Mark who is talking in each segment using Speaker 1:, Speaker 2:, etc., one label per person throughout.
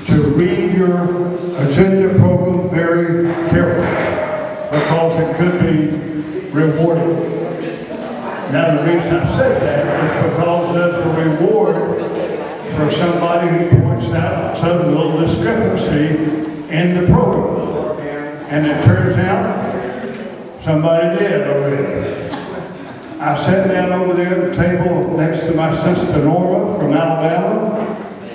Speaker 1: to read your agenda program very carefully because it could be rewarding. Now the reason I say that is because there's a reward for somebody who points out some little discrepancy in the program. And it turns out somebody did already. I sat down over there at the table next to my sister Norma from Alabama,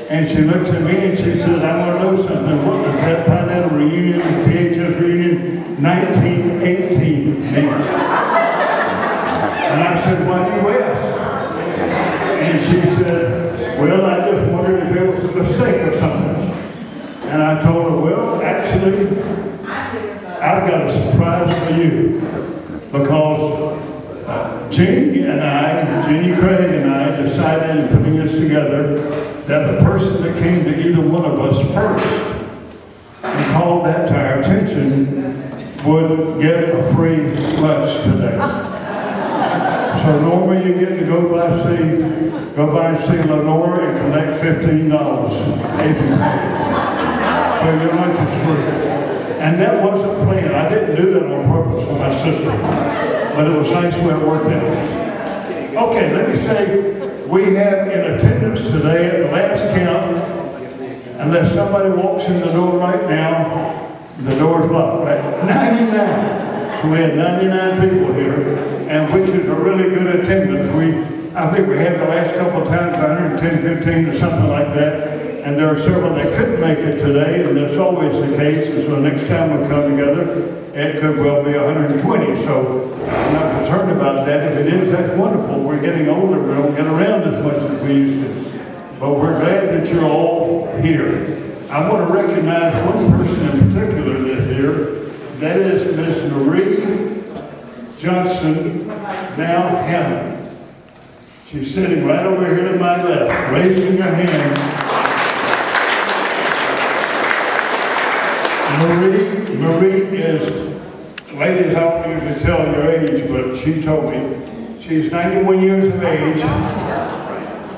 Speaker 1: and she looks at me and she says, I want to know something. What was that Pinetta reunion, PHS reunion, 1918 mean? And I said, why do you ask? And she said, well, I just wondered if it was a mistake or something. And I told her, well, actually, I've got a surprise for you. Because Jeannie Craig and I decided in putting this together that the person that came to either one of us first and called that to our attention would get a free lunch today. So Norma, you get to go by and see Lenore and collect $15 if you pay. So your lunch is free. And that wasn't planned. I didn't do that on purpose for my sister. But it was nice when it worked out. Okay, let me say, we have in attendance today at the last count, unless somebody walks in the door right now, the door's locked, right? 99. So we had 99 people here, and which is a really good attendance. I think we had the last couple of times 110, 15 or something like that. And there are several that couldn't make it today, and that's always the case. And so next time we come together, it could well be 120. So I'm not concerned about that. If it is, that's wonderful. We're getting older. We don't get around as much as we used to. But we're glad that you're all here. I want to recognize one person in particular that's here. That is Miss Marie Johnson, now Hammond. She's sitting right over here to my left, raising her hand. Marie is, ladies, I don't usually tell your age, but she told me she's 91 years of age,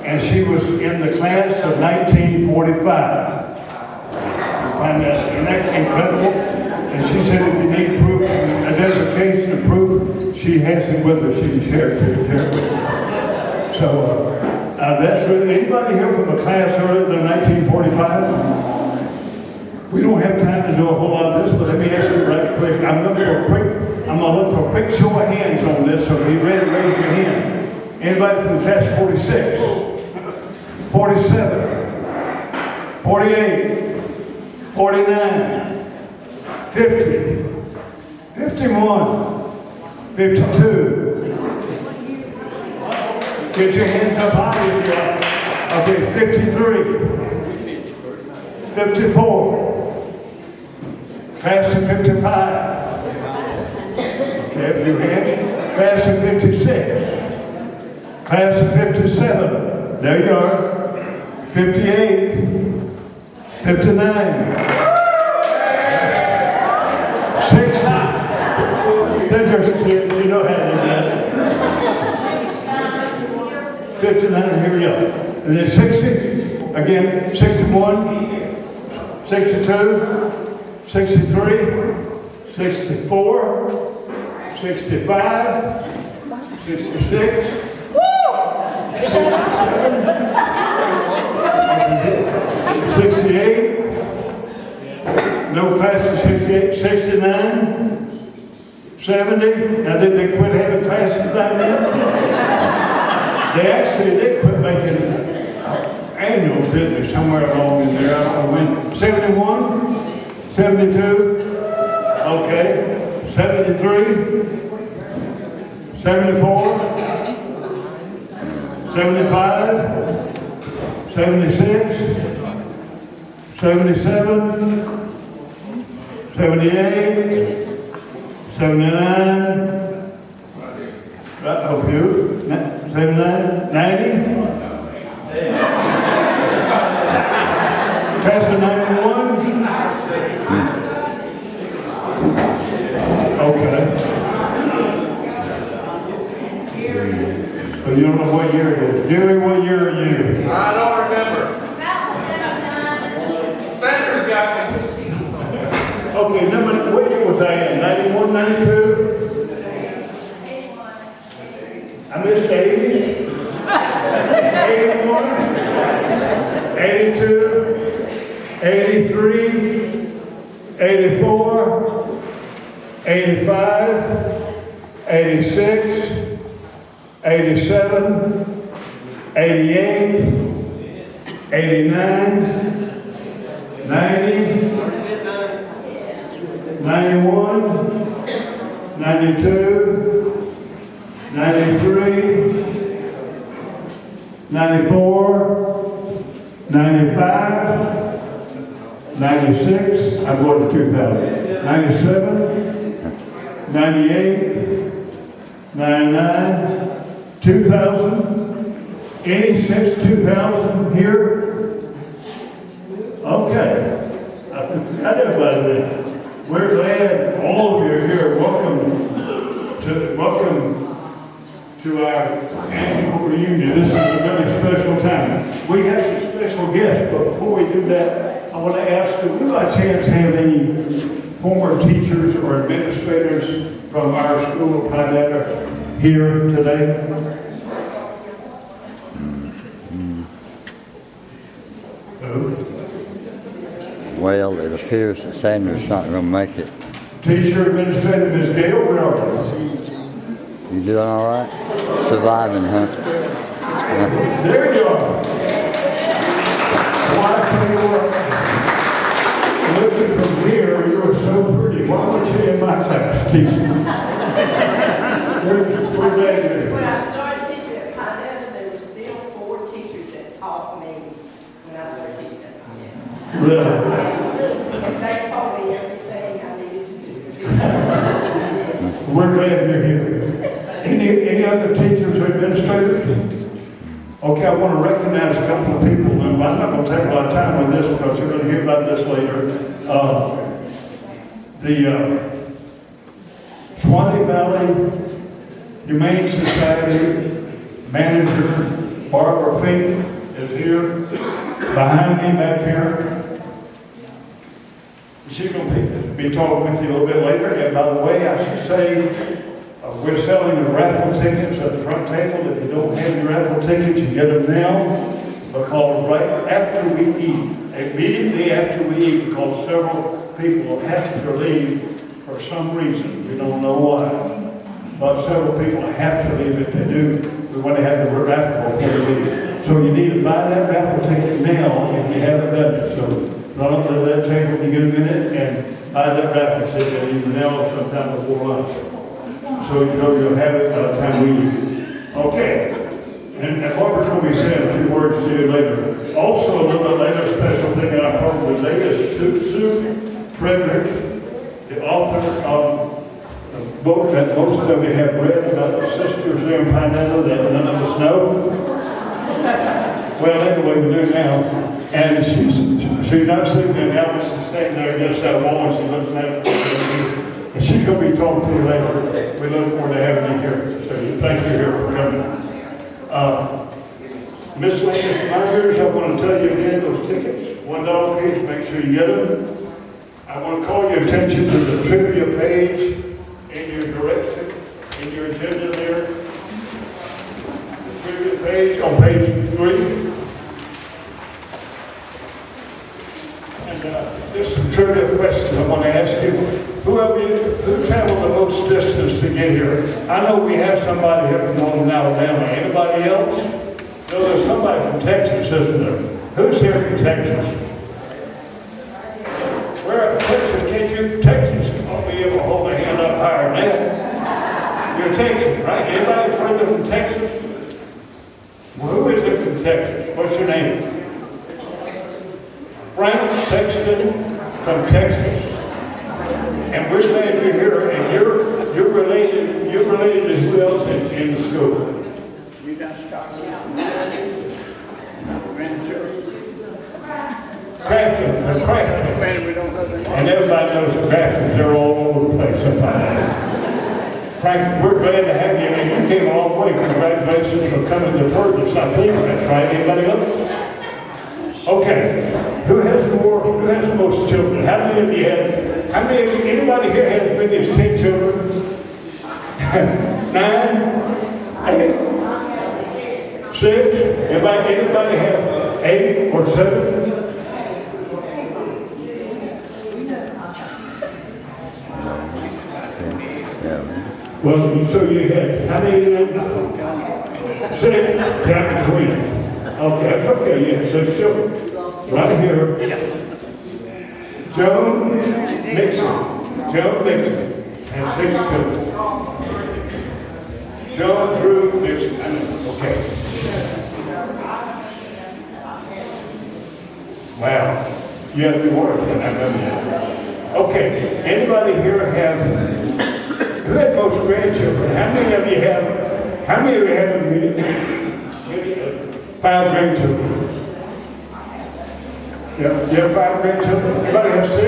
Speaker 1: and she was in the class of 1945. Isn't that incredible? And she said if you need proof, identification and proof, she has it with her. She can share it with you. So that's really, anybody here from a class earlier than 1945? We don't have time to do a whole lot of this, but let me ask you right quick. I'm gonna look for a quick show of hands on this, so be ready to raise your hand. Anybody from class 46? 47? 48? 49? 50? 51? 52? Get your hands up high if you are. Okay, 53? 54? Class of 55. Okay, a few hands. Class of 56. Class of 57. There you are. 58. 59. 60. They're just kids. You know how they do that. 59. Here we go. And then 60. Again, 61. 62. 63, 64, 65, 66, 68, no class of 68, 69, 70. Now did they quit having classes like that? They actually did quit making annuals, didn't they, somewhere along in there, I don't know when. 71? 72, okay, 73, 74, 75, 76, 77, 78, 79, a few, 79, 90, class of 91, okay. But you don't know what year it is. Gary, what year are you?
Speaker 2: I don't remember. 79.
Speaker 1: Okay, number, what year was I in? 91, 92? I missed 80. 81, 82, 83, 84, 85, 86, 87, 88, 89, 90, 91, 92, 93, 94, 95, 96, I'm going to 2000, 97, 98, 99, 2000, any since 2000 here? Okay, I forgot everybody there. We're glad all of you are here. Welcome to our annual reunion. This is a really special time. We have some special guests, but before we do that, I want to ask, do we by chance have any former teachers or administrators from our school of Pinetta here today?
Speaker 2: Well, it appears that Sanders not going to make it.
Speaker 1: Teacher administrator, Ms. Gail, where are you?
Speaker 2: You doing all right? Surviving, huh?
Speaker 1: There you are. Well, I tell you what, looking from here, you're so pretty. Why weren't you in my class teaching? We're glad you're here.
Speaker 3: When I started teaching at Pinetta, there were still 4 teachers that taught me when I started teaching at Pinetta.
Speaker 1: Really?
Speaker 3: And they taught me everything I needed to do.
Speaker 1: We're glad you're here. Any other teachers or administrators? Okay, I want to recognize a couple of people, and I'm not going to take a lot of time on this because you're going to hear about this later. The Swanee Valley Humane Society manager, Barbara Fink, is here, behind me back here. She's going to be talking with you a little bit later. And by the way, I should say, we're selling the raffle tickets at the front table. If you don't have your raffle tickets, you get them now. Because right after we eat, immediately after we eat, because several people have to leave for some reason. We don't know why. But several people have to leave. If they do, we want to have the raffle before we leave. So you need to buy that raffle ticket now if you haven't done it. So run up to that table when you get a minute and buy that raffle ticket either now or sometime before lunch. So you'll have it by the time we leave. Okay. And Barbara's going to be saying a few words to you later. Also, a little bit later, a special thing that I probably today is Sue Frederick, the author of a book that most of you have read about the sisters there in Pinetta that none of us know. Well, anyway, we do now. And she's not sitting there now, but she's standing there against that wall and she's looking at it. And she's going to be talking to you later. We look forward to having you here. So thank you here for coming. Miscellaneous reminders, I want to tell you again, those tickets, $1 each, make sure you get them. I want to call your attention to the trivia page in your direction, in your agenda there. The trivia page on page 3. Just some trivia questions I want to ask you. Who traveled the most distance to get here? I know we have somebody here from Northern Alabama. Anybody else? No, there's somebody from Texas, isn't there? Who's here from Texas? Where in Texas? Can't you? Texas ought to be able to hold a hand up higher than that. You're Texas, right? Anybody further from Texas? Well, who is it from Texas? What's your name? Frank Sexton from Texas, and we're glad you're here. And you're related to who else in the school? You got Crafton, the Crafton, and everybody knows the Craftons. They're all over the place. Frank, we're glad to have you, and you came a long way. Congratulations for coming to Fergus. I think that's right. Anybody else? Okay. Who has the most children? How many of you have How many, anybody here has as many as 10 children? 9? 8? 6? Anybody have 8 or 7? Well, so you had, how many of them? 6, count between. Okay, that's okay, you had 6 children. Right here. Joan Nixon has 6 children. Joan Drew Nixon, okay. Wow, you have to work on that, don't you? Okay, anybody here have, who had most grandchildren? How many of you have 5 grandchildren? Yeah, you have 5 grandchildren? Anybody have 6?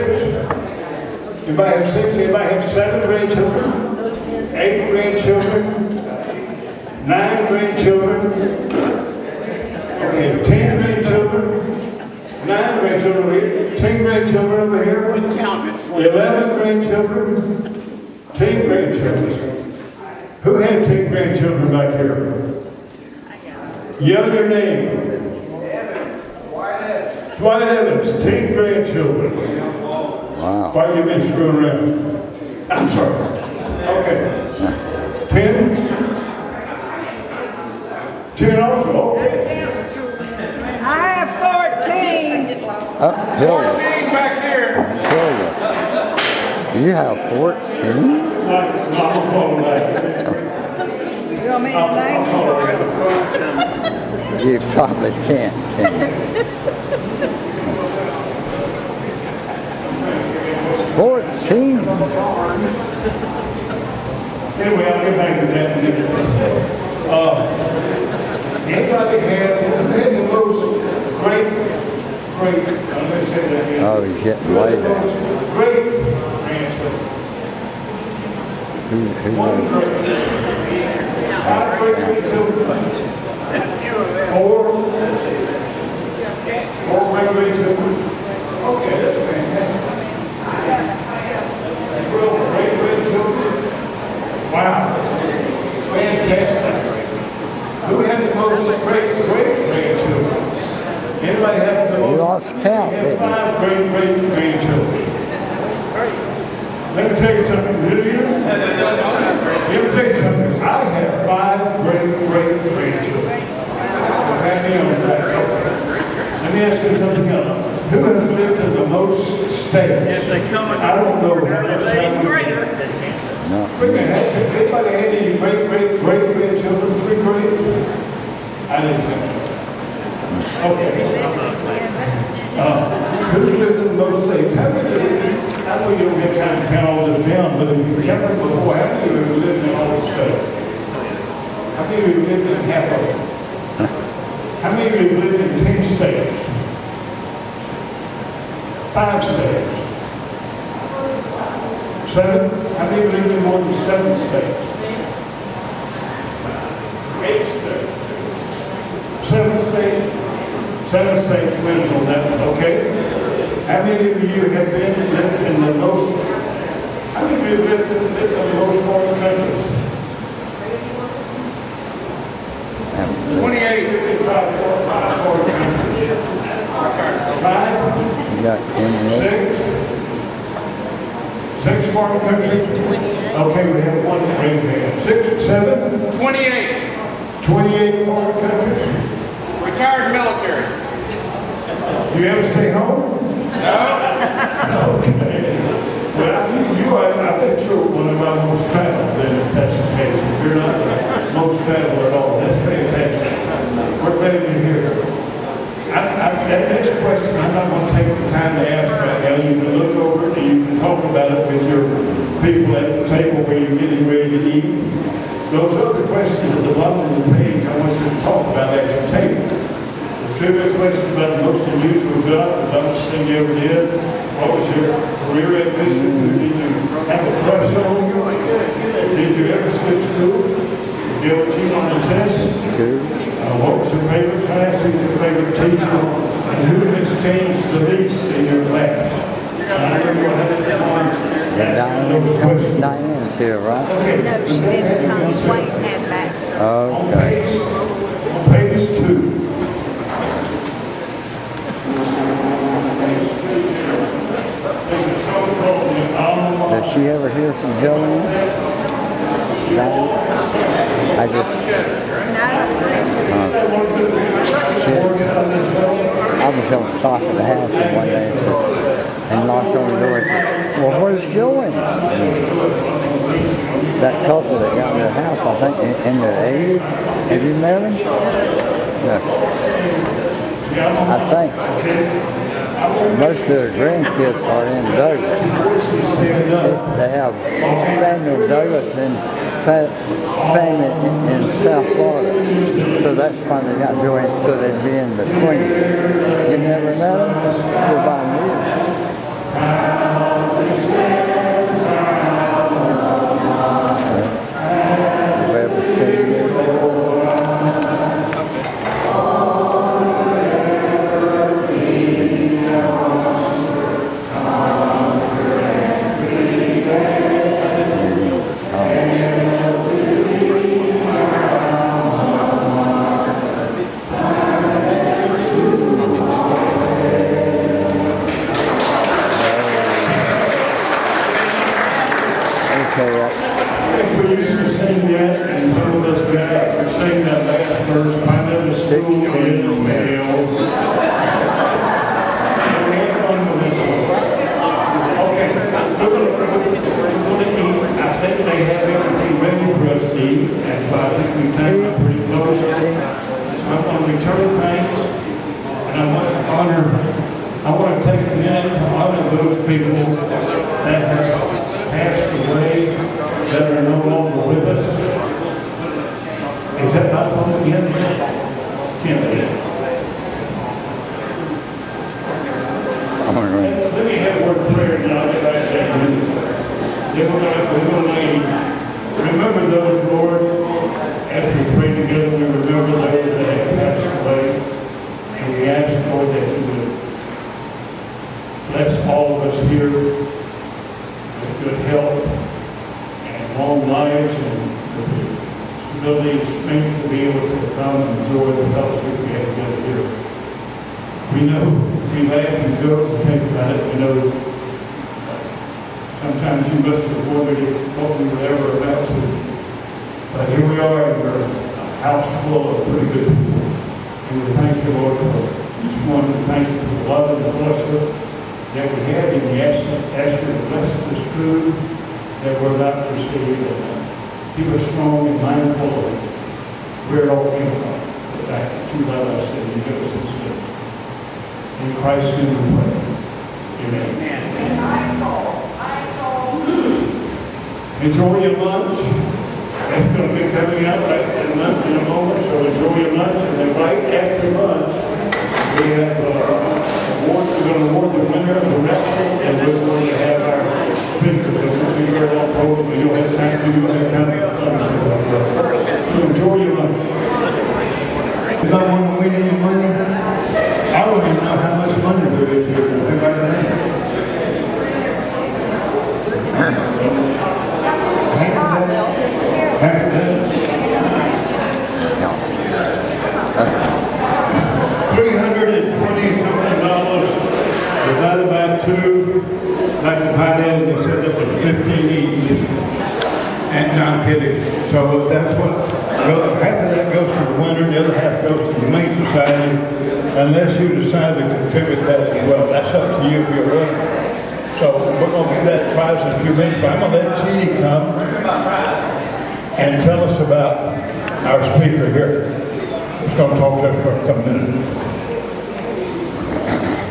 Speaker 1: Anybody have 6? Anybody have 7 grandchildren? 8 grandchildren? 9 grandchildren? Okay, 10 grandchildren? 9 grandchildren over here? 10 grandchildren over here? 11 grandchildren? 10 grandchildren. Who had 10 grandchildren back here? Yell your name. Dwight Evans, 10 grandchildren.
Speaker 2: Wow.
Speaker 1: Why you been screwing around? I'm sorry. Okay. 10? 10 also, okay.
Speaker 3: I have 14.
Speaker 2: Hilda.
Speaker 4: 14 back here.
Speaker 2: Hilda. You have 14?
Speaker 1: I'll call him back.
Speaker 3: You want me to
Speaker 1: I'll
Speaker 3: name?
Speaker 1: call him back.
Speaker 2: You probably can't, can you? 14?
Speaker 1: Anyway, I'll get back to that in a minute. Anybody have the most great, let me say that again.
Speaker 2: Oh, he's getting way down.
Speaker 1: Great grandchildren.
Speaker 2: Who
Speaker 1: One
Speaker 2: knows?
Speaker 1: great. 5 great grandchildren. 4 great grandchildren. Okay, that's fantastic. 12 great grandchildren. Wow. Fantastic. Who had the most great grandchildren? Anybody have the most?
Speaker 2: You lost count,
Speaker 1: We have
Speaker 2: didn't you?
Speaker 1: 5 great grandchildren. Let me tell you something. Do you? Let me tell you something. I have 5 great grandchildren. Pat me on the back. Let me ask you something else. Who has lived in the most states? I don't know how much time we
Speaker 2: No.
Speaker 1: Wait a minute, has anybody had any great grandchildren, 3 great? I didn't think. Okay. Who's lived in the most states? How many, I know you don't get time to count all this down, but if you counted before, how many of you have lived in all the states? How many of you have lived in half of them? How many of you have lived in 10 states? 5 states? 7? How many lived in more than 7 states? 8 states. 7 states? 7 states wins on that one, okay? How many of you have lived in the most, how many of you have lived in the most foreign countries?
Speaker 4: 28.
Speaker 1: 5 foreign countries. 5?
Speaker 2: You got 28?
Speaker 1: 6 foreign countries? Okay, we have 1 great man. 6, 7?
Speaker 4: 28.
Speaker 1: 28 foreign countries?
Speaker 4: Retired military.
Speaker 1: You ever stay home?
Speaker 4: No.
Speaker 1: Okay. Well, I bet you're one of our most traveled, then, if that's the case. If you're not the most traveled at all, that's fantastic. We're glad you're here. That next question, I'm not going to take the time to ask right now. You can look over it and you can talk about it with your people at the table where you're getting ready to eat. Those other questions at the bottom of the page, I want you to talk about at your table. The trivia question about the most unusual job, the dumbest thing you ever did. What was your career ambition? Did you have a crush on? Did you ever skip school? Did you ever cheat on the test? What was your favorite class? Who's your favorite teacher? And who has changed the least in your class? I know you'll have to those questions.
Speaker 2: Diane's here, right?
Speaker 5: No, she didn't come. Wayne had back.
Speaker 1: On
Speaker 2: Okay.
Speaker 1: page 2.
Speaker 2: Does she ever hear from Jillian? Diane? I just,
Speaker 5: No, I don't think so.
Speaker 2: I was going to stop at the house one day and knocked on the door and said, well, where's Jillian? That couple that got in their house, I think, in their 80s. Have you met him? No. I think most of their grandkids are in Douglas. They have family in Douglas and family in South Florida. So that's why they got joined, so they'd be in between. You never met them? They're by me. Have you ever seen them?
Speaker 1: We used to sing that, and some of us guys would sing that last verse, Pinetta school is hell. And we had fun with this one. Okay, we're gonna eat. I think they have everything ready for us to eat, and so I think we came up pretty close. I'm gonna return thanks, and I want to take a minute to honor those people that have passed away, that are no longer with us. Is that not supposed to be in there? Tim, let me have a word of prayer now. Then we're going to remember those, Lord, as we pray together. We remember those that have passed away, and we ask, Lord, that you would bless all of us here with good health and long lives, and with the stability and strength to be able to come and enjoy the fellowship we have together here. We know, we laugh and joke and think about it. We know sometimes you must have wondered what we were ever about to. But here we are, and we're a house full of pretty good people. And we thank you, Lord, for each one. We thank you for the love and the fellowship that we have, and we ask you to bless this food that we're about to receive, and keep us strong and mindful of where it all came from. The fact that you love us and you give us this gift. In Christ's name we pray. Amen. Enjoy your lunch. It's going to be coming out right in a moment, so enjoy your lunch. And then right after lunch, we have awards. We're going to award the winner of the restaurant, and we're going to have our speakers. So we'll be very well told, but you'll have time to do that kind of so enjoy your lunch.
Speaker 6: If I want to win any money, I don't even know how much money there is here. Everybody knows. Half of that. 320 something dollars divided by 2, like the Pinetta, they said that was 15 each. And no, I'm kidding. So that's what, half of that goes to the winner, the other half goes to the Humane Society, unless you decide to contribute that as well. That's up to you if you're willing. So we're going to give that prize in a few minutes, but I'm going to let Jeannie come and tell us about our speaker here. He's going to talk to us for a couple minutes.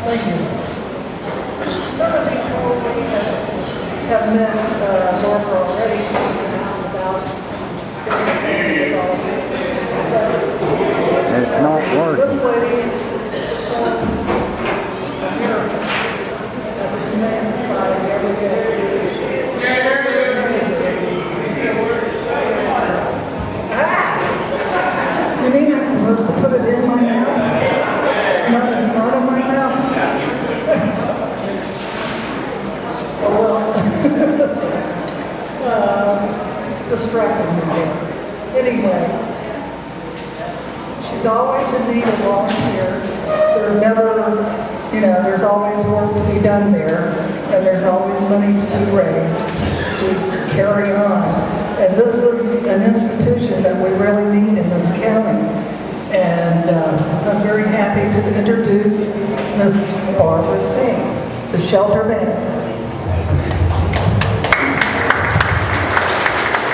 Speaker 7: Thank you. Some of you probably have met Barbara already, about
Speaker 2: It's not
Speaker 7: this
Speaker 2: working.
Speaker 7: lady here at the Humane Society every day. You mean I'm supposed to put it in my mouth? Not in front of my mouth? Oh, well. distracting me there. Anyway, she's always in need of volunteers. There's never, there's always work to be done there, and there's always money to be raised to carry on. And this is an institution that we really need in this county. And I'm very happy to introduce Miss Barbara Fink, the shelter manager.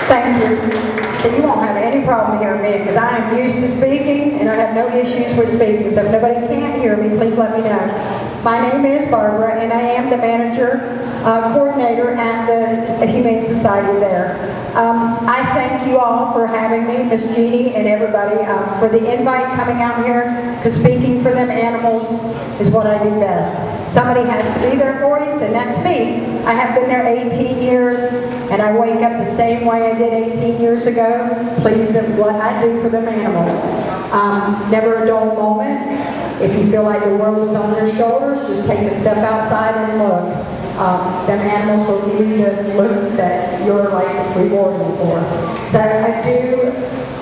Speaker 8: Thank you. So you won't have any problem hearing me because I am used to speaking and I have no issues with speaking. So if nobody can't hear me, please let me know. My name is Barbara and I am the manager, coordinator at the Humane Society there. I thank you all for having me, Miss Jeannie and everybody, for the invite coming out here, because speaking for them animals is what I do best. Somebody has to be their voice, and that's me. I have been there 18 years, and I wake up the same way I did 18 years ago, pleased at what I do for them animals. Never a dull moment. If you feel like the world is on your shoulders, just take a step outside and look. Them animals will give you the look that you're like rewarding for. So I do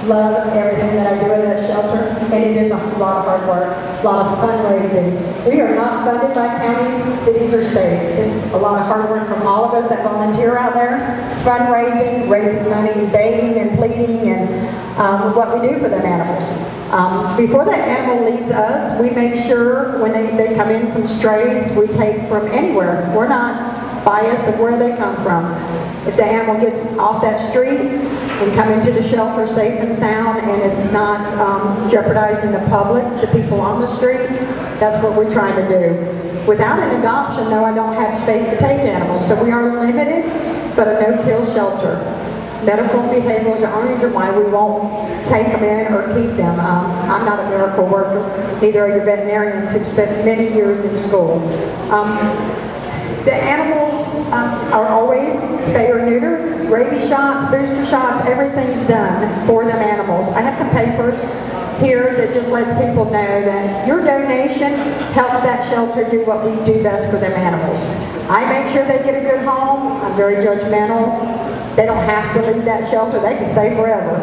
Speaker 8: love everything that I do at that shelter, and it is a lot of hard work, a lot of fundraising. We are not funded by counties, cities, or states. It's a lot of hard work from all of us that volunteer out there, fundraising, raising money, begging and pleading, and what we do for them animals. Before that animal leaves us, we make sure when they come in from strays, we take from anywhere. We're not biased of where they come from. If the animal gets off that street and come into the shelter safe and sound and it's not jeopardizing the public, the people on the streets, that's what we're trying to do. Without an adoption, though, I don't have space to take animals, so we are limited, but a no-kill shelter. Medical and behavioral is the only reason why we won't take them in or keep them. I'm not a miracle worker, neither are your veterinarians who've spent many years in school. The animals are always spay or neuter, rabies shots, booster shots, everything's done for them animals. I have some papers here that just lets people know that your donation helps that shelter do what we do best for them animals. I make sure they get a good home. I'm very judgmental. They don't have to leave that shelter. They can stay forever.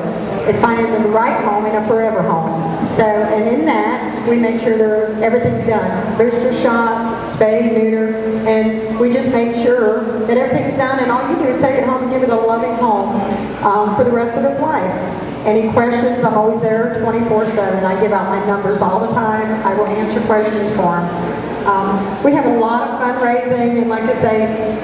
Speaker 8: It's finding them the right home and a forever home. So, and in that, we make sure everything's done. Booster shots, spay, neuter, and we just make sure that everything's done, and all you do is take it home and give it a loving home for the rest of its life. Any questions, I'm always there 24/7. I give out my numbers all the time. I will answer questions for them. We have a lot of fundraising, and like I say,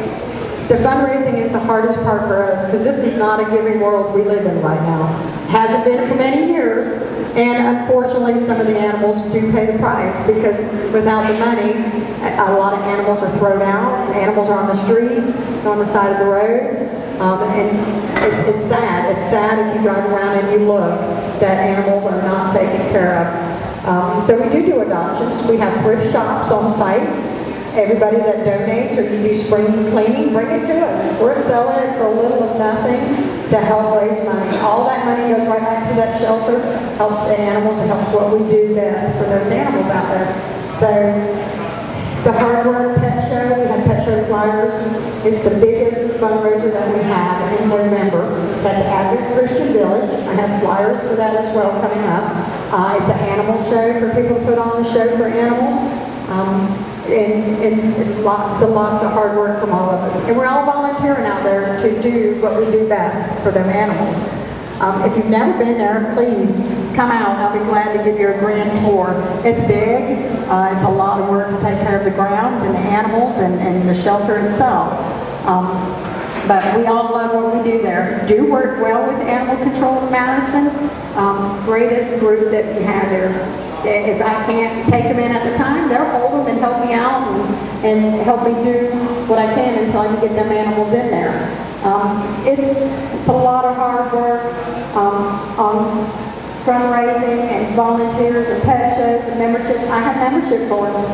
Speaker 8: the fundraising is the hardest part for us because this is not a giving world we live in right now. Hasn't been for many years, and unfortunately some of the animals do pay the price because without the money, a lot of animals are thrown out. Animals are on the streets, on the side of the roads, and it's sad. It's sad if you drive around and you look that animals are not taken care of. So we do adoptions. We have thrift shops on site. Everybody that donates or you do spring cleaning, bring it to us. We're selling it for a little of nothing to help raise money. All that money goes right back to that shelter, helps the animals, and helps what we do best for those animals out there. So the Hard Work Pet Show, we have Pet Show flyers. It's the biggest fundraiser that we have in November. It's at the Advent Christian Village. I have flyers for that as well coming up. It's an animal show for people to put on the show for animals. And lots and lots of hard work from all of us. And we're all volunteering out there to do what we do best for them animals. If you've never been there, please come out. I'll be glad to give you a grand tour. It's big. It's a lot of work to take care of the grounds and the animals and the shelter itself. But we all love what we do there. Do work well with Animal Control in Madison. Greatest group that we have there. If I can't take them in at the time, they'll hold them and help me out and help me do what I can until I can get them animals in there. It's a lot of hard work on fundraising and volunteers and pet shows and memberships. I have membership forms.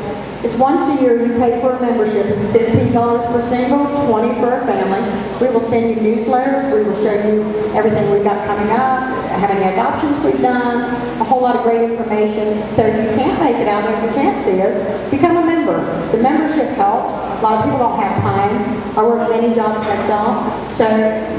Speaker 8: It's once a year you pay for a membership. It's $15 per single, $20 for a family. We will send you newsletters. We will show you everything we've got coming up, how many adoptions we've done, a whole lot of great information. So if you can't make it out there, if you can't see us, become a member. The membership helps. A lot of people don't have time. I work many jobs myself. So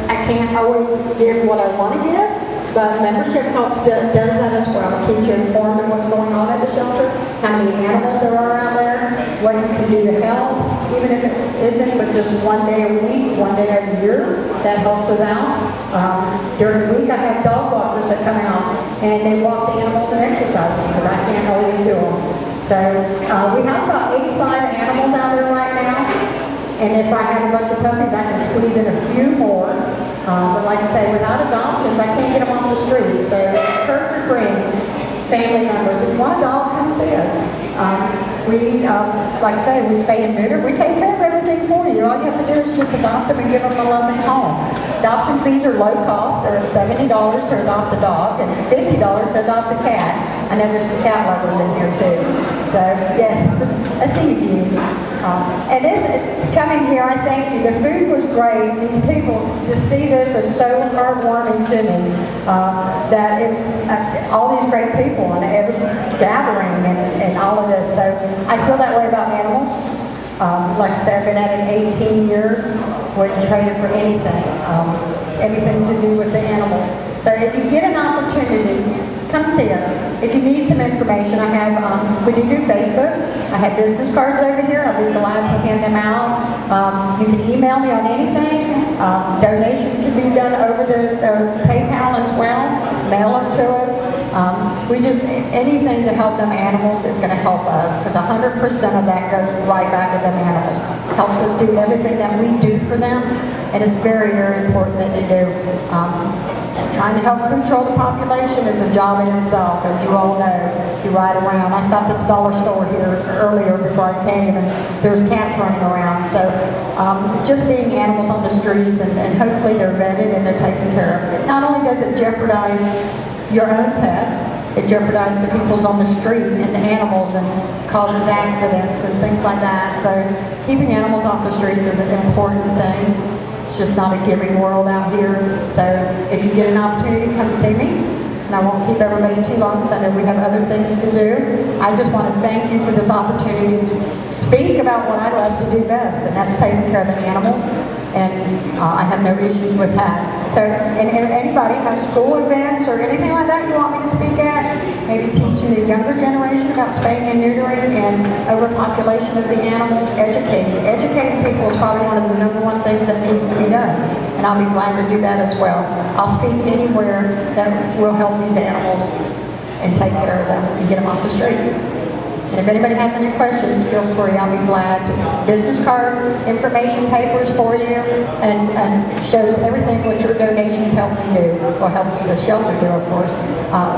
Speaker 8: I can't always give what I want to give, but membership helps, does that as well. It keeps you informed of what's going on at the shelter, how many animals there are out there, what you can do to help, even if it isn't but just one day a week, one day a year, that helps us out. During the week, I have dog walkers that come out, and they walk the animals and exercise them, because I can't always do them. So we have about 85 animals out there right now, and if I have a bunch of puppies, I can squeeze in a few more. But like I say, without adoptions, I can't get them off the street. So encourage your friends, family members. If you want a dog, come see us. Like I say, we spay and neuter. We take care of everything for you. All you have to do is just adopt them and give them a loving home. Adoption fees are low cost. They're at $70 to adopt the dog and $50 to adopt the cat. I know there's some cat lovers in here too. So yes, I see you, Judy. And this, coming here, I thank you. The food was great. These people, to see this is so heartwarming to me. That it's all these great people and every gathering and all of this. So I feel that way about animals. Like I said, I've been at it 18 years. Wouldn't trade it for anything. Anything to do with the animals. So if you get an opportunity, come see us. If you need some information, I have, we do Facebook. I have business cards over here. I'll be glad to hand them out. You can email me on anything. Donations can be done over the PayPal as well. Mail them to us. We just, anything to help them animals is going to help us, because 100% of that goes right back to them animals. Helps us do everything that we do for them, and it's very, very important that they do. Trying to help control the population is a job in itself, as you all know. You ride around. I stopped at the dollar store here earlier before I came, and there's cats running around. So just seeing animals on the streets, and hopefully they're vetted and they're taken care of. Not only does it jeopardize your own pets, it jeopardizes the people's on the street and the animals, and causes accidents and things like that. So keeping animals off the streets is an important thing. It's just not a giving world out here. So if you get an opportunity, come see me. And I won't keep everybody too long, because I know we have other things to do. I just want to thank you for this opportunity to speak about what I love to do best, and that's taking care of the animals. And I have no issues with that. So, and anybody has school events or anything like that you want me to speak at, maybe teaching the younger generation about spaying and neutering and overpopulation of the animals, educating people is probably one of the #1 things that needs to be done. And I'll be glad to do that as well. I'll speak anywhere that will help these animals and take care of them and get them off the streets. And if anybody has any questions, feel free. I'll be glad to. Business cards, information papers for you, and shows everything what your donations help you do, or helps the shelter do, of course.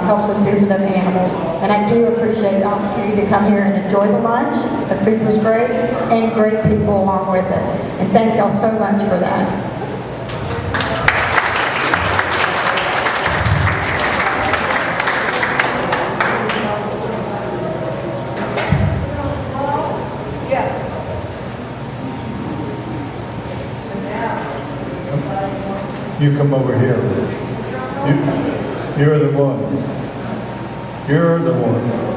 Speaker 8: Helps us do for them animals. And I do appreciate the opportunity to come here and enjoy the lunch. The food was great, and great people along with it. And thank y'all so much for that.
Speaker 1: You come over here. You're the one. You're the one.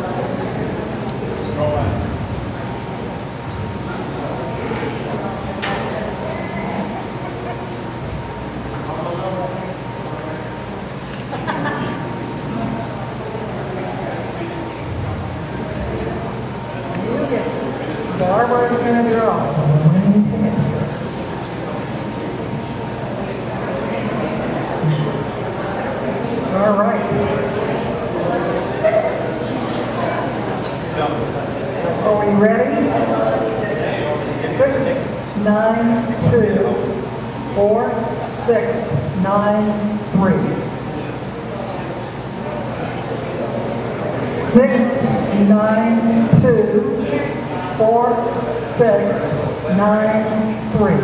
Speaker 7: Barbara's gonna draw. All right. Are we ready? 6, 9, 2, 4, 6, 9, 3. 6, 9, 2, 4, 6, 9, 3.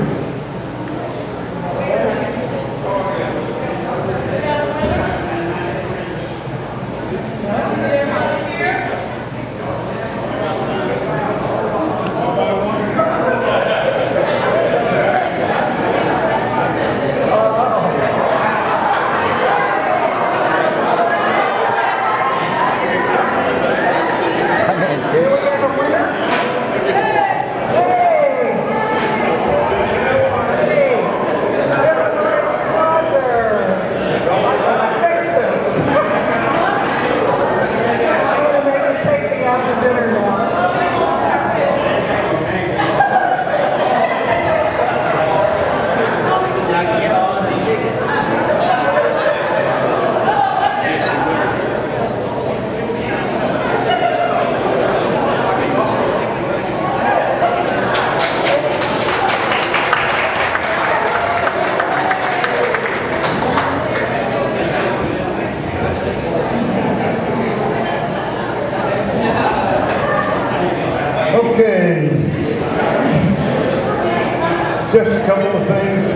Speaker 1: just a couple of things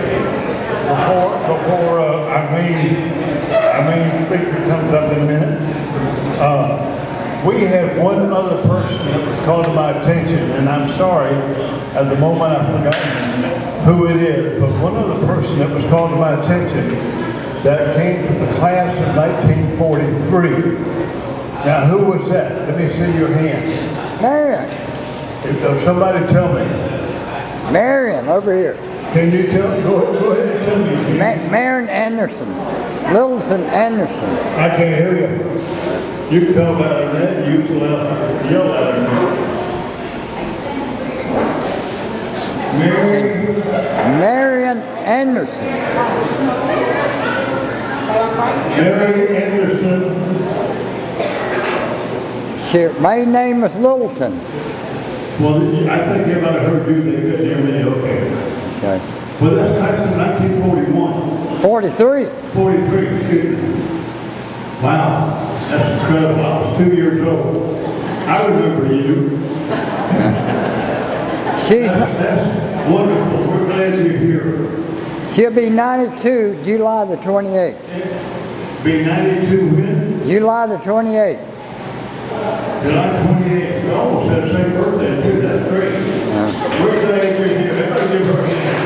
Speaker 1: before our main speaker comes up in a minute. We had one other person that was called to my attention, and I'm sorry, at the moment I've forgotten who it is, but one other person that was called to my attention that came from the class of 1943. Now, who was that? Let me see your hand.
Speaker 2: Marion.
Speaker 1: Somebody tell me.
Speaker 2: Marion, over here.
Speaker 1: Can you tell? Go ahead and tell me.
Speaker 2: Marion Anderson. Littleton Anderson.
Speaker 1: I can't hear you. You can tell about that. You can yell at her.
Speaker 2: Marion Anderson.
Speaker 1: Mary Anderson.
Speaker 2: My name was Littleton.
Speaker 1: Well, I think everybody heard you. They couldn't hear me. Okay.
Speaker 2: Okay.
Speaker 1: Well, that's class of 1941.
Speaker 2: 43.
Speaker 1: 43, excuse me. Wow, that's incredible. I was 2 years old. I remember you. That's wonderful. We're glad you're here.
Speaker 2: She'll be 92 July the 28th.
Speaker 1: Be 92 when?
Speaker 2: July the 28th.
Speaker 1: July 28th. We almost had the same birthday, too. That's great. We're glad you're here. Everybody give her a hand.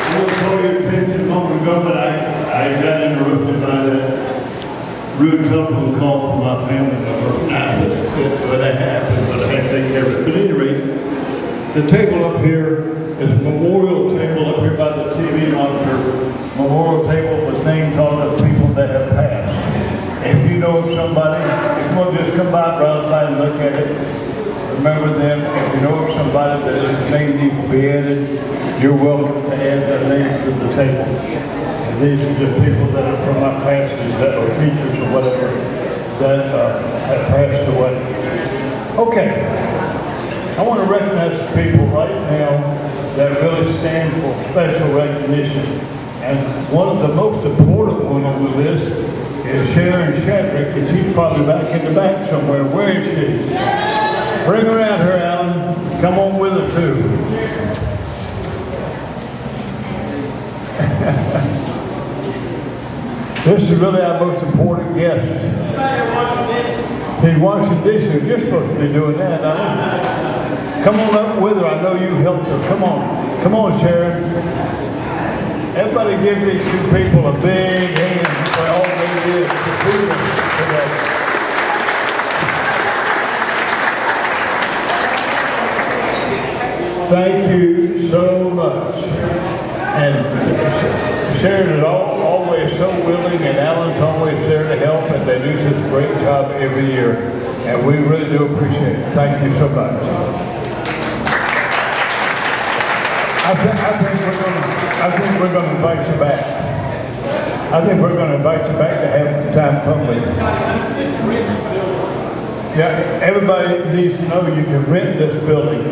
Speaker 1: I was calling your attention a moment ago, but I got interrupted by that rude telephone call from my family member. But that happened, but I had to take care of it. But at any rate, the table up here is a memorial table up here by the TV monitor. Memorial table with names on the people that have passed. If you know of somebody, if you want to just come by, browse by and look at it, remember them. If you know of somebody that his name needs to be added, you're welcome to add their name to the table. And these are just people that are from my classes, that are teachers or whatever, that have passed away. Okay, I want to recognize the people right now that really stand for special recognition. And one of the most important one over this is Sharon Shadrick, and she's probably back in the back somewhere. Where is she? Bring her out here, Alan. Come on with her too. This is really our most important guest. He's washing dishes. You're supposed to be doing that, Alan. Come on up with her. I know you helped her. Come on. Come on, Sharon. Everybody give these two people a big hand for all they did to do today. Thank you so much. And Sharon is always so willing, and Alan's always there to help, and they do such a great job every year. And we really do appreciate it. Thank you so much. I think we're going to invite you back. I think we're going to invite you back to have the time public. Yeah, everybody needs to know you can rent this building.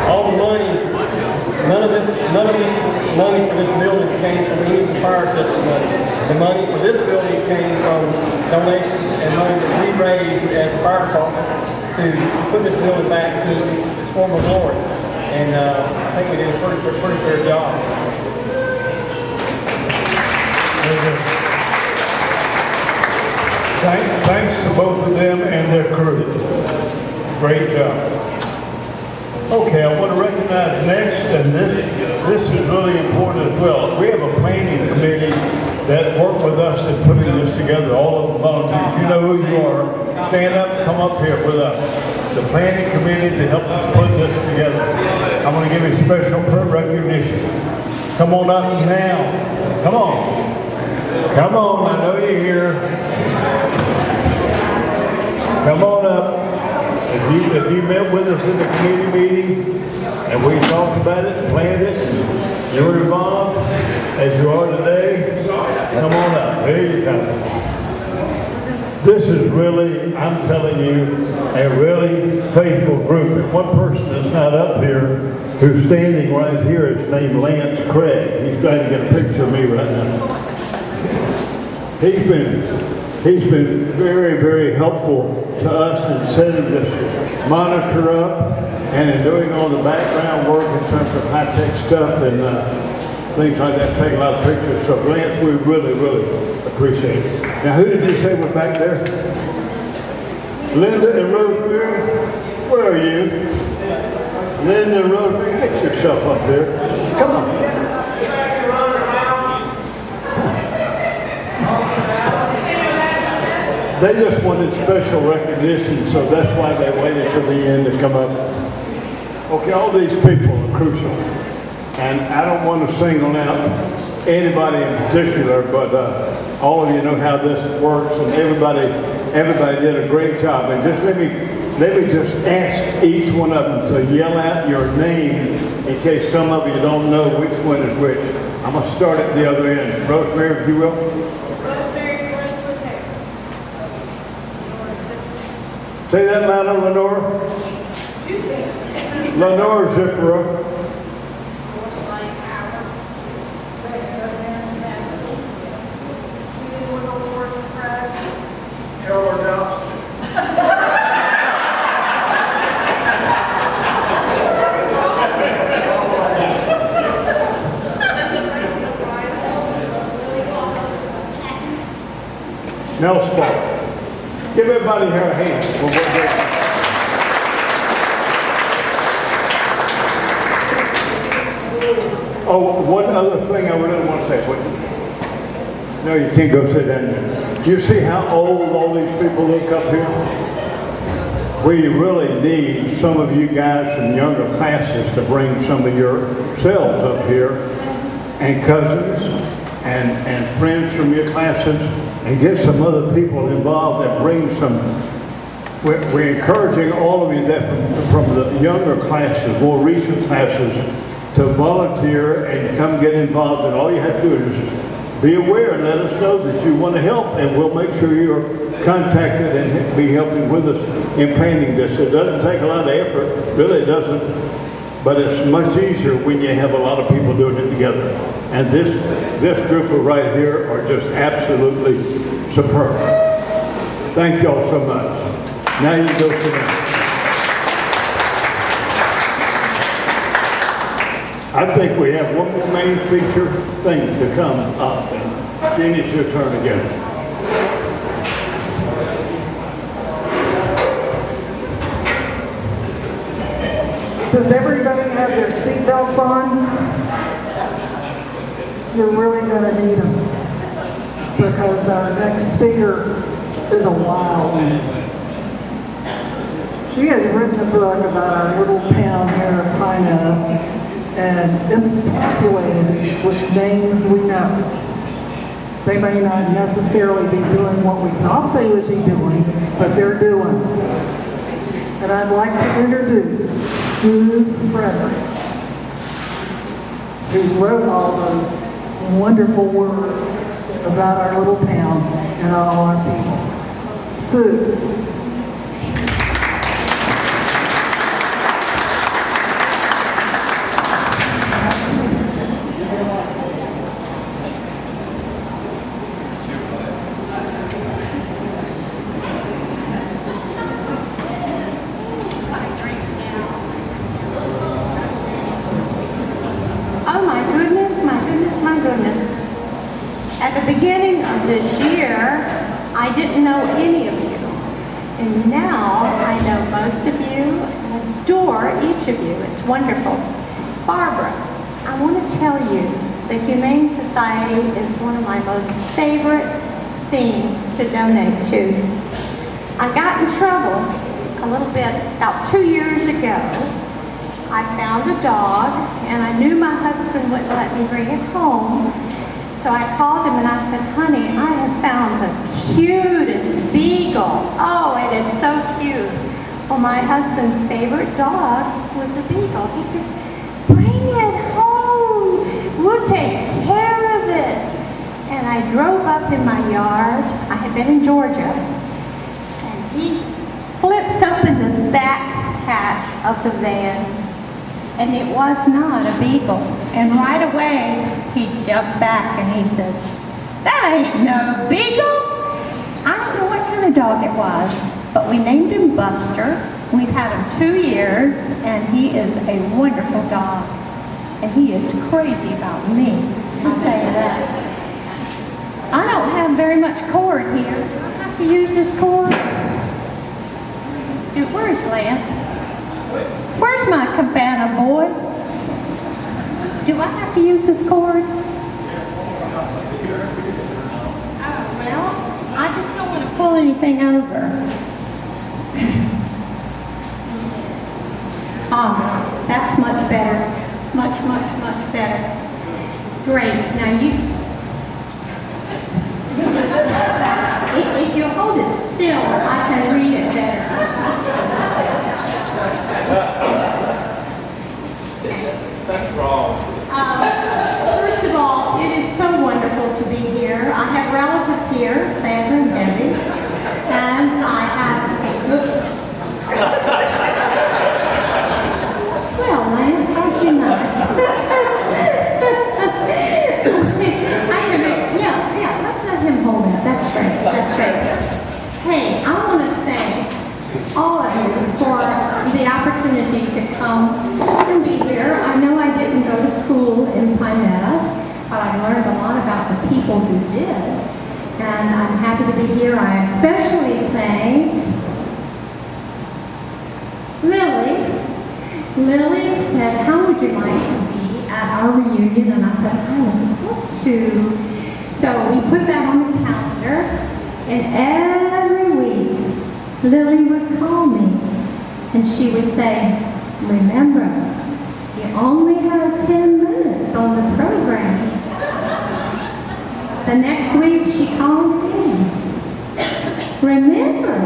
Speaker 9: All the money, none of this money for this building came from any of the fire system money. The money for this building came from donations and money that we raised as the fire department to put this building back to its former glory. And I think we did a pretty fair job.
Speaker 1: Thanks to both of them and their crew. Great job. Okay, I want to recognize next, and this is really important as well. We have a planning committee that worked with us in putting this together, all of the volunteers. You know who you are. Stand up, come up here with us. The planning committee to help us put this together. I want to give you special recognition. Come on up now. Come on. Come on, I know you're here. Come on up. If you met with us in the community meeting and we talked about it, planned it, you were involved as you are today, come on up. Here you come. This is really, I'm telling you, a really faithful group. And one person that's not up here, who's standing right here, is named Lance Craig. He's trying to get a picture of me right now. He's been very, very helpful to us in setting this monitor up and in doing all the background work in terms of high-tech stuff and things like that, take a lot of pictures. So Lance, we really, really appreciate it. Now, who did you say was back there? Linda and Rosemary? Where are you? Linda and Rosemary, get yourself up there. Come on. They just wanted special recognition, so that's why they waited till the end to come up. Okay, all these people are crucial. And I don't want to single out anybody in particular, but all of you know how this works, and everybody did a great job. And just let me just ask each one of them to yell out your name in case some of you don't know which one is which. I'm going to start at the other end. Rosemary, if you will.
Speaker 3: Rosemary Griswold.
Speaker 1: Say that louder, Lenore. Lenore Zipper. Nell Spall. Give everybody here a hand for what they Oh, one other thing I really want to say. No, you can't go sit down there. Do you see how old all these people look up here? We really need some of you guys from younger classes to bring some of yourselves up here, and cousins and friends from your classes, and get some other people involved and bring some. We're encouraging all of you that from the younger classes, more recent classes, to volunteer and come get involved. And all you have to do is be aware and let us know that you want to help, and we'll make sure you're contacted and be helping with us in painting this. It doesn't take a lot of effort, really it doesn't, but it's much easier when you have a lot of people doing it together. And this group of right here are just absolutely superb. Thank y'all so much. Now you go sit down. I think we have one more main feature thing to come up. And Jeannie, it's your turn again.
Speaker 7: Does everybody have their seatbelts on? You're really going to need them, because our next speaker is a wild one. She has written a book about our little town here in Pinetta, and it's populated with names we know. They may not necessarily be doing what we thought they would be doing, but they're doing. And I'd like to introduce Sue Frederick, who wrote all those wonderful words about our little town and all our people. Sue.
Speaker 10: At the beginning of this year, I didn't know any of you. And now I know most of you and adore each of you. It's wonderful. Barbara, I want to tell you the Humane Society is one of my most favorite things to donate to. I got in trouble a little bit about 2 years ago. I found a dog, and I knew my husband wouldn't let me bring it home. So I called him and I said, honey, I have found the cutest beagle. Oh, it is so cute. Well, my husband's favorite dog was a beagle. He said, bring it home. We'll take care of it. And I drove up in my yard. I had been in Georgia. flips open the back hatch of the van, and it was not a beagle. And right away, he jumped back and he says, "That ain't no beagle." I don't know what kind of dog it was, but we named him Buster. We've had him 2 years, and he is a wonderful dog. And he is crazy about me, I'll tell you that. I don't have very much cord here. Do I have to use this cord? Dude, where's Lance? Where's my cabana boy? Do I have to use this cord? Well, I just don't want to pull anything over. That's much better. Much, much, much better. Great. Now you, if you hold it still, I can read it better.
Speaker 4: That's wrong.
Speaker 10: First of all, it is so wonderful to be here. I have relatives here, Sandra and Debbie, and I have well, Lance, aren't you nice? Yeah, let's let him hold it. That's great, that's great. Hey, I want to thank all of you for the opportunity to come and be here. I know I didn't go to school in Pinetta, but I learned a lot about the people who did. And I'm happy to be here. I especially thank Lily. Lily said, "How would you like to be at our reunion?" And I said, "I would love to." So we put that on the calendar, and every week Lily would call me and she would say, "Remember, you only have 10 minutes on the program." The next week she called me, "Remember,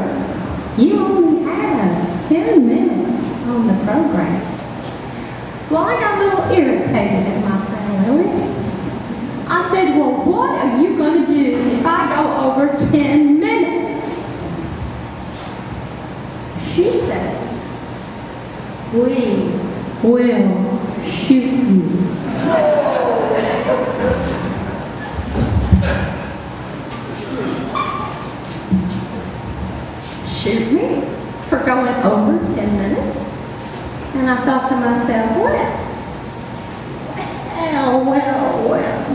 Speaker 10: you only have 10 minutes on the program." Well, I got a little irritated at my friend Lily. I said, "Well, what are you going to do if I go over 10 minutes?" She said, "We will shoot you." Shoot me for going over 10 minutes? And I thought to myself, well,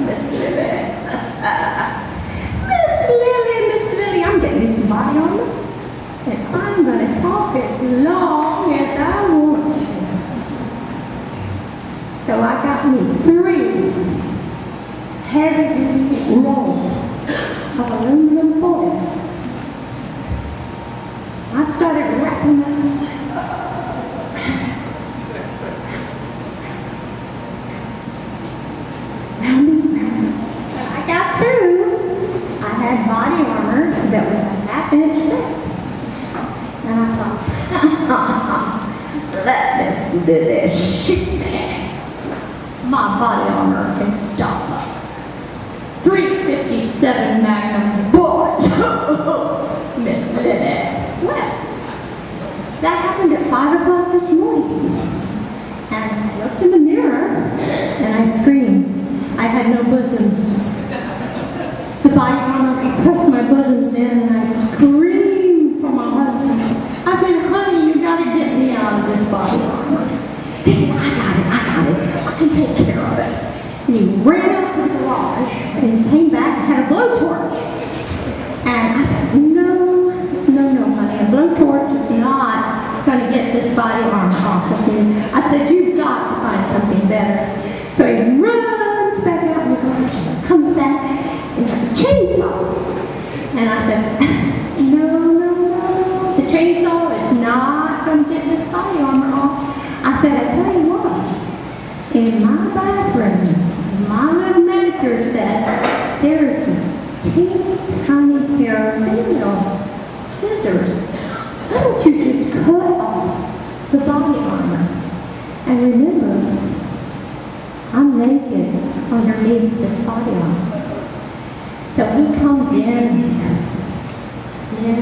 Speaker 10: Miss Lily. Miss Lily, I'm getting me some body armor. And I'm going to talk as long as I want to. So I got me 3 heavy-duty rolls of aluminum foil. I started wrapping them round and round. When I got through, I had body armor that was a half-inch thick. And I thought, let Miss Lily shoot me. My body armor can stop a .357 Magnum bullet. Miss Lily. Well, that happened at 5 o'clock this morning. And I looked in the mirror and I screamed. I had no bosoms. The body armor pressed my bosoms in and I screamed for my husband. I said, "Honey, you gotta get me out of this body armor." He said, I got it. I can take care of it. And he ran out to the garage and he came back and had a blowtorch. And I said, no, honey, a blowtorch is not gonna get this body armor off of you. I said, you've got to find something better. So he runs back out in the garage and comes back and has a chainsaw. And I said, no, the chainsaw is not going to get this body armor off. I said, I tell you what, in my bathroom, my little manicure set, there's this teeny tiny pair of fingernail scissors. Why don't you just cut off the body armor? And remember, I'm naked underneath this body armor. So he comes in and he goes, Slim,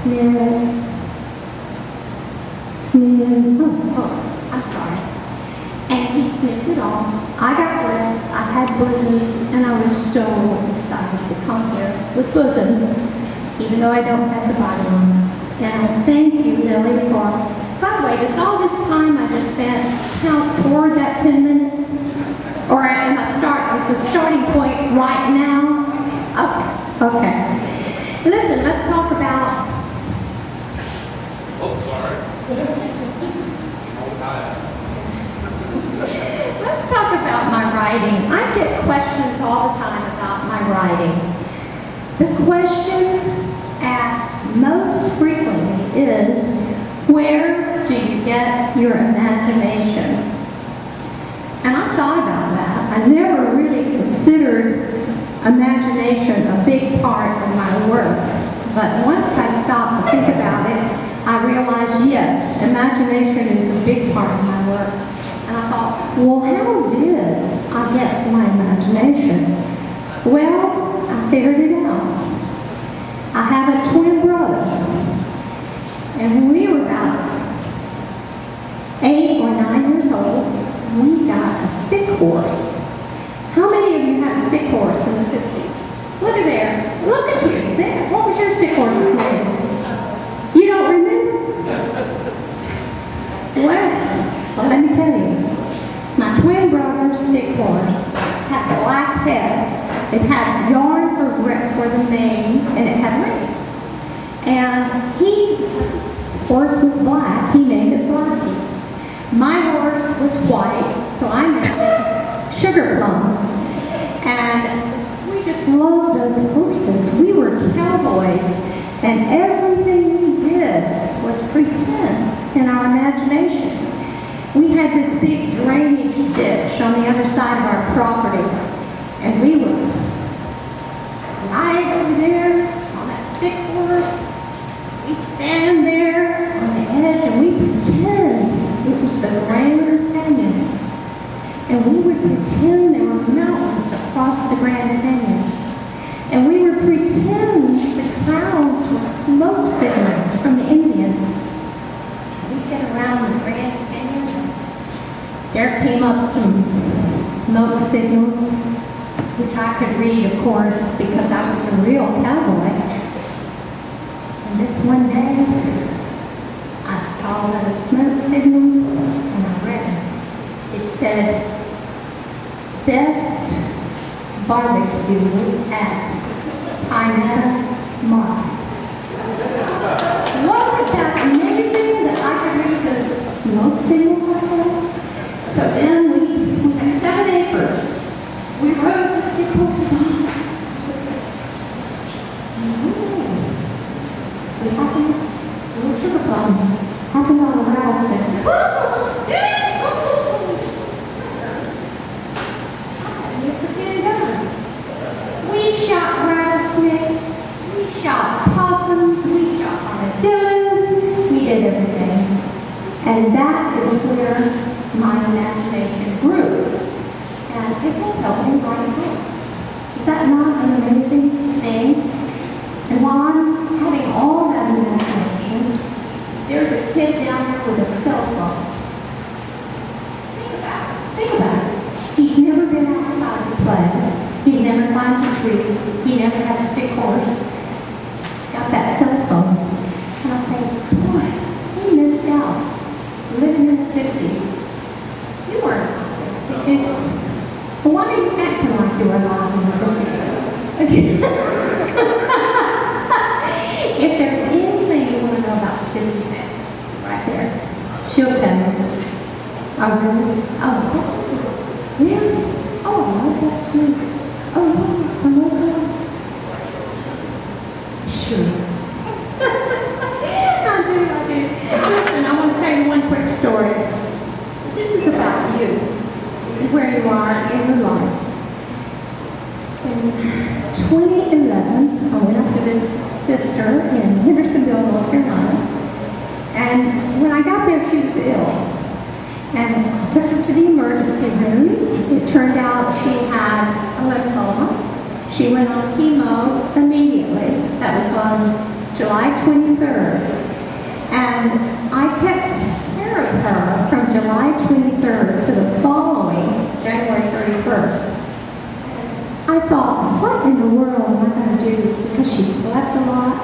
Speaker 10: Smith, I'm sorry. And he sniffed it all. I got breasts, I had bosoms, and I was so excited to come here with bosoms, even though I don't have the body on. And I thank you, Lily, for, by the way, does all this time I just spent count toward that 10 minutes? Or am I it's a starting point right now? Okay. Listen, let's talk about...
Speaker 4: Oh, sorry.
Speaker 10: Let's talk about my writing. I get questions all the time about my writing. The question asked most frequently is, where do you get your imagination? And I thought about that. I never really considered imagination a big part of my work. But once I stopped to think about it, I realized, yes, imagination is a big part of my work. And I thought, well, how did I get my imagination? Well, I figured it out. I have a twin brother. And when we were about 8 or 9 years old, we got a stick horse. How many of you had a stick horse in the 50s? Look at there. Look at you. There. What was your stick horse's name? You don't remember? Well, let me tell you. My twin brother's stick horse had a black head. It had yarn for the mane, and it had rings. And his horse was black. He named it Blackie. My horse was white, so I named it Sugar Plum. And we just loved those horses. We were cowboys, and everything we did was pretend in our imagination. We had this big drainage ditch on the other side of our property, and we would ride over there on that stick horse. We'd stand there on the edge, and we pretend it was the Grand Canyon. And we would pretend there were mountains across the Grand Canyon. And we would pretend the clouds were smoke signals from the Indians. We'd get around the Grand Canyon. There came up some smoke signals, which I could read, of course, because I was a real cowboy. And this one day, I saw those smoke signals, and I read them. It said, best barbecue at Pinetta Market. Wasn't that amazing that I could read those smoke signals like that? So then we had 7 acres. We rode the stick horses on. We happened, little sugar plum, happened on a rattlesnake. We shot rattlesnakes, we shot possums, we shot armadillos, we did everything. And that is where my imagination grew. And it has helped me write books. Is that not an amazing thing? And while I'm having all that imagination, there's a kid down there with a cell phone. Think about it. He's never been outside to play. He's never climbed a tree. He never had a stick horse. He's got that cell phone. And I think, boy, he missed out. Living in the 50s. You weren't out there. Because, well, why are you acting like you were alive in the 50s? If there's anything you want to know about the city, right there, she'll tell you. Oh, really? Oh, that's really? Oh, I love that too. Oh, I love those. Sure. I do. Listen, I want to tell you one quick story. This is about you and where you are in your life. In 2011, I went up to visit sister in Hendersonville, North Carolina. And when I got there, she was ill. And I took her to the emergency room. It turned out she had a lymphoma. She went on chemo immediately. That was on July 23rd. thought, what in the world am I going to do? Because she slept a lot.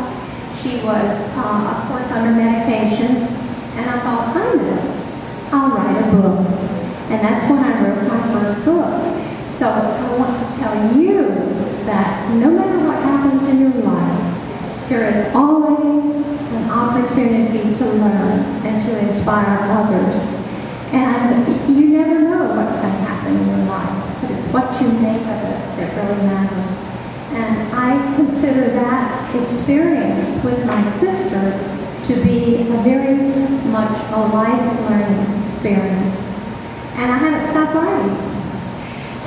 Speaker 10: She was, of course, under medication. And I thought, I know, I'll write a book. And that's when I wrote my first book. So I want to tell you that no matter what happens in your life, there is always an opportunity to learn and to inspire others. And you never know what's going to happen in your life, but it's what you make of it that really matters. And I consider that experience with my sister to be a very much a life learning experience. And I haven't stopped writing.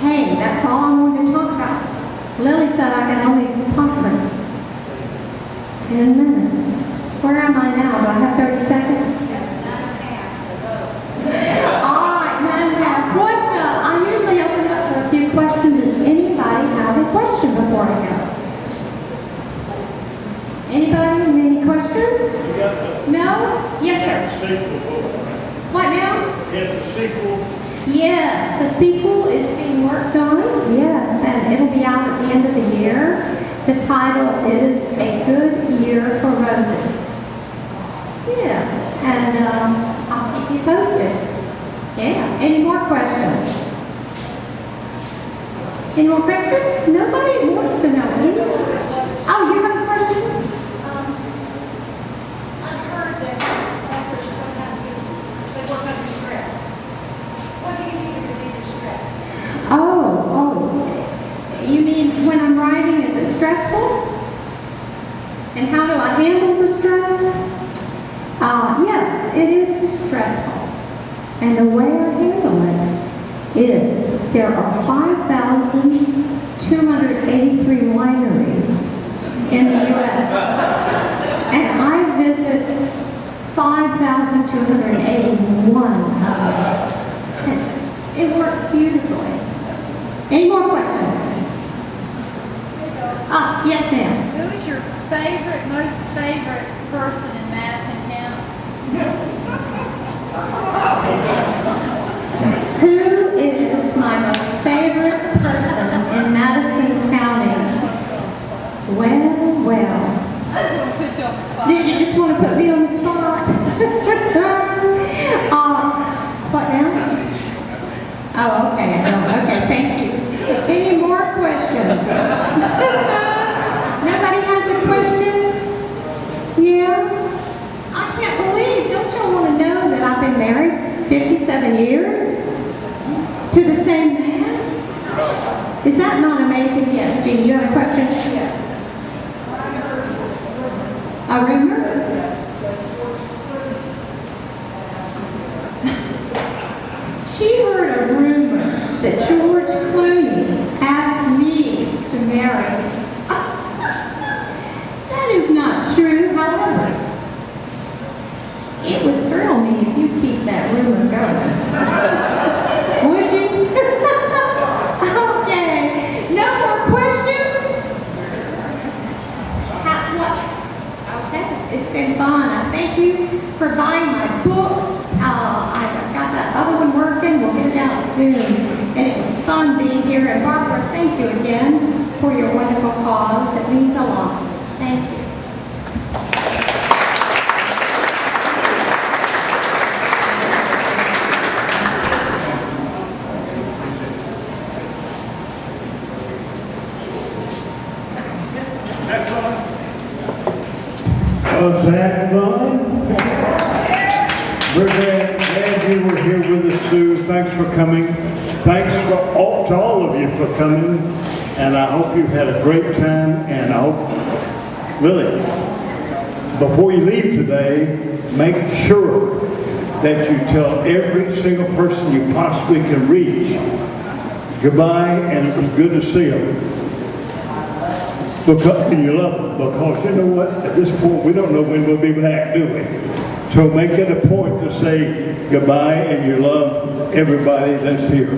Speaker 10: Hey, that's all I wanted to talk about. Lily said I can only talk for 10 minutes. Where am I now? Do I have 30 seconds? All right, now, I usually open up for a few questions. Does anybody have a question before I go? Anybody? Any questions? No? Yes, sir. What now?
Speaker 1: Get the sequel.
Speaker 10: Yes, the sequel is being worked on. Yes, and it'll be out at the end of the year. The title is A Good Year for Roses. Yeah, and I'll keep you posted. Yeah. Any more questions? Any more questions? Nobody wants to know. Oh, you have a question?
Speaker 5: I've heard that authors sometimes they work under stress. What do you need to relieve your stress?
Speaker 10: Oh, you mean when I'm writing, is it stressful? And how do I handle the stress? Yes, it is stressful. And the way I handle it is there are 5,283 wineries in the U.S. And I visit 5,281 of them. It works beautifully. Any more questions? Yes, ma'am.
Speaker 5: Who is your most favorite person in Madison County?
Speaker 10: Who is my most favorite person in Madison County? Well.
Speaker 5: I just want to put you on the spot.
Speaker 10: Did you just want to put me on the spot? What now? Oh, okay. Okay, thank you. Any more questions? Nobody has a question? Yeah? I can't believe, don't y'all want to know that I've been married 57 years to the same man? Is that not amazing? Yes, Jeannie, you have a question? Yes. A rumor? She heard a rumor that George Clooney asked me to marry him. That is not true, however. It would thrill me if you keep that rumor going. Would you? Okay. No more questions? Okay. It's been fun. I thank you for buying my books. I got that other one working. We'll get it out soon. And it was fun being here. And Barbara, thank you again for your wonderful cause. It means a lot. Thank you.
Speaker 1: Was that fun? We're glad you were here with us, Sue. Thanks for coming. Thanks to all of you for coming. And I hope you had a great time. And I hope, really, before you leave today, make sure that you tell every single person you possibly can reach goodbye, and it was good to see them. Because you love them, because you know what, at this point we don't know when we'll be back, do we? So make it a point to say goodbye and you love everybody that's here.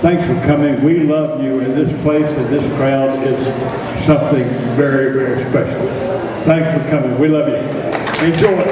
Speaker 1: Thanks for coming. We love you, and this place and this crowd is something very, very special. Thanks for coming. We love you. Enjoy.